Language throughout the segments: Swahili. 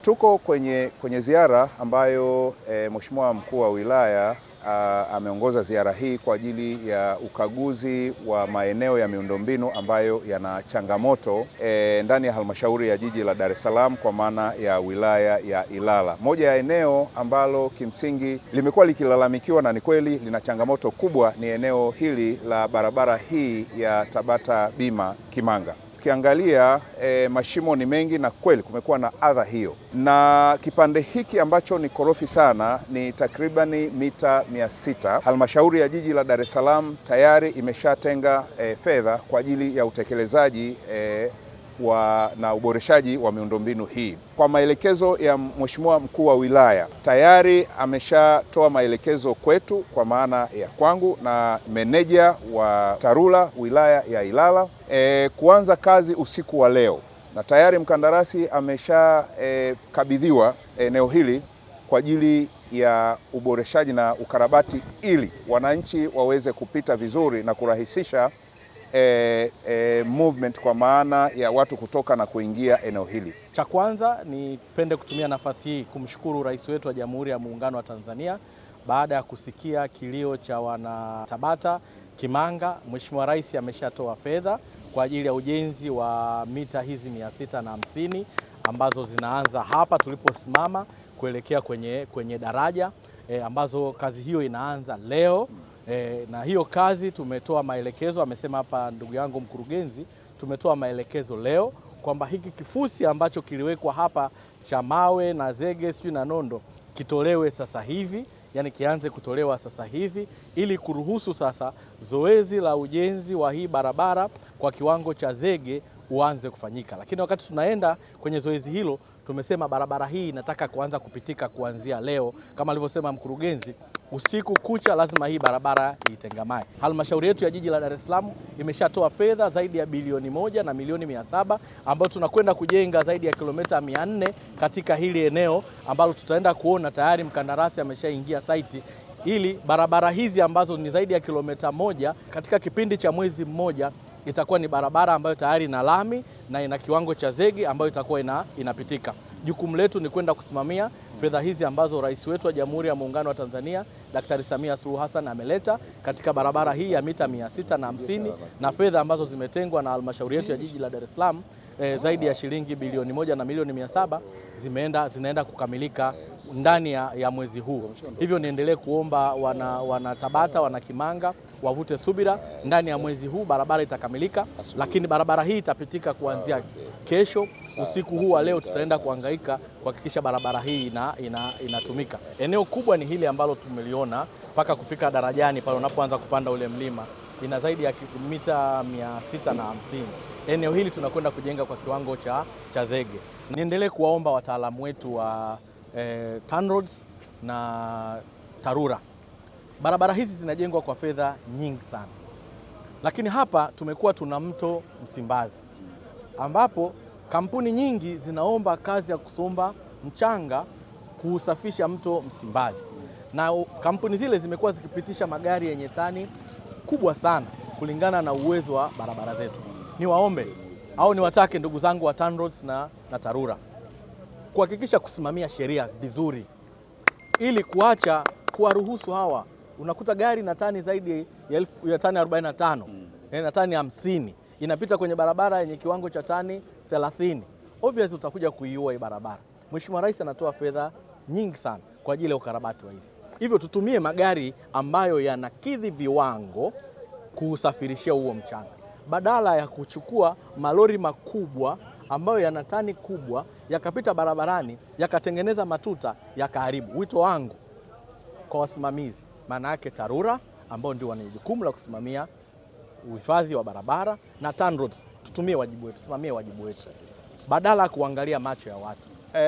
Tuko kwenye ziara ambayo Mheshimiwa Mkuu wa Wilaya ameongoza ziara hii kwa ajili ya ukaguzi wa maeneo ya miundombinu ambayo yana changamoto ndani ya halmashauri ya jiji la Dar es Salaam kwa maana ya wilaya ya Ilala. Moja ya eneo ambalo kimsingi limekuwa likilalamikiwa na ni kweli lina changamoto kubwa ni eneo hili la barabara hii ya Tabata Bima Kimanga. Ukiangalia mashimo ni mengi na kweli kumekuwa na adha hiyo, na kipande hiki ambacho ni korofi sana ni takribani mita 600. Halmashauri ya jiji la Dar es Salaam tayari imeshatenga fedha kwa ajili ya utekelezaji na uboreshaji wa miundombinu hii. Kwa maelekezo ya Mheshimiwa Mkuu wa Wilaya tayari ameshatoa maelekezo kwetu kwa maana ya kwangu na meneja wa TARURA wilaya ya Ilala kuanza kazi usiku wa leo, na tayari mkandarasi ameshakabidhiwa eneo hili kwa ajili ya uboreshaji na ukarabati ili wananchi waweze kupita vizuri na kurahisisha movement kwa maana ya watu kutoka na kuingia eneo hili. Cha kwanza nipende kutumia nafasi hii kumshukuru Rais wetu wa Jamhuri ya Muungano wa Tanzania baada ya kusikia kilio cha wana Tabata Kimanga. Mheshimiwa Rais ameshatoa fedha kwa ajili ya ujenzi wa mita hizi 650 ambazo zinaanza hapa tuliposimama kuelekea kwenye daraja ambazo kazi hiyo inaanza leo. Na hiyo kazi tumetoa maelekezo, amesema hapa ndugu yangu mkurugenzi, tumetoa maelekezo leo kwamba hiki kifusi ambacho kiliwekwa hapa cha mawe na zege sijui na nondo kitolewe sasa hivi, yani kianze kutolewa sasa hivi ili kuruhusu sasa zoezi la ujenzi wa hii barabara kwa kiwango cha zege uanze kufanyika. Lakini wakati tunaenda kwenye zoezi hilo tumesema barabara hii inataka kuanza kupitika kuanzia leo, kama alivyosema mkurugenzi, usiku kucha lazima hii barabara itengamae. Halmashauri yetu ya jiji la Dar es Salaam imeshatoa fedha zaidi ya bilioni 1 na milioni 700 ambayo tunakwenda kujenga zaidi ya kilomita 400 katika hili eneo ambalo tutaenda kuona tayari mkandarasi ameshaingia site, ili barabara hizi ambazo ni zaidi ya kilomita 1 katika kipindi cha mwezi mmoja itakuwa ni barabara ambayo tayari ina lami na ina kiwango cha zege ambayo itakuwa inapitika. Jukumu letu ni kwenda kusimamia fedha hizi ambazo Rais wetu wa Jamhuri ya Muungano wa Tanzania Daktari Samia Suluhu Hassan ameleta katika barabara hii ya mita 650 na fedha ambazo zimetengwa na halmashauri yetu ya jiji la Dar es Salaam zaidi ya shilingi bilioni 1 na milioni 700 zinaenda kukamilika ndani ya mwezi huu. Hivyo niendelee kuomba wana Tabata, wana Kimanga wavute subira, ndani ya mwezi huu barabara itakamilika, lakini barabara hii itapitika kuanzia kesho. Usiku huu wa leo tutaenda kuhangaika kuhakikisha barabara hii inatumika. Eneo kubwa ni hili ambalo tumeliona mpaka kufika darajani pale unapoanza kupanda ule mlima, ina zaidi ya mita 650. Eneo hili tunakwenda kujenga kwa kiwango cha zege. Niendelee kuwaomba wataalamu wetu wa TANROADS na TARURA. Barabara hizi zinajengwa kwa fedha nyingi sana, lakini hapa tumekuwa tuna mto Msimbazi ambapo kampuni nyingi zinaomba kazi ya kusomba mchanga kuusafisha mto Msimbazi, na kampuni zile zimekuwa zikipitisha magari yenye tani kubwa sana kulingana na uwezo wa barabara zetu. Niwaombe au niwatake ndugu zangu wa TANROADS na TARURA kuhakikisha kusimamia sheria vizuri ili kuwaruhusu hawa. Unakuta gari na tani zaidi ya tani 45 na tani 50 inapita kwenye barabara yenye kiwango cha tani 30. Obviously utakuja kuiua hii barabara. Mheshimiwa Rais anatoa fedha nyingi sana kwa ajili ya ukarabati wa hizi. Hivyo tutumie magari ambayo yanakidhi viwango kusafirishia huo mchanga, badala ya kuchukua malori makubwa ambayo yana tani kubwa yakapita barabarani yakatengeneza matuta yakaharibu. Wito wangu kwa wasimamizi, maana yake TARURA ambao ndio wana jukumu la kusimamia uhifadhi wa barabara, na TANROADS, tutumie wajibu wetu, tusimamie wajibu wetu badala ya kuangalia macho ya watu.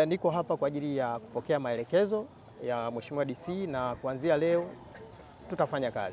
Niko hapa kwa ajili ya kupokea maelekezo ya Mheshimiwa DC na kuanzia leo tutafanya kazi.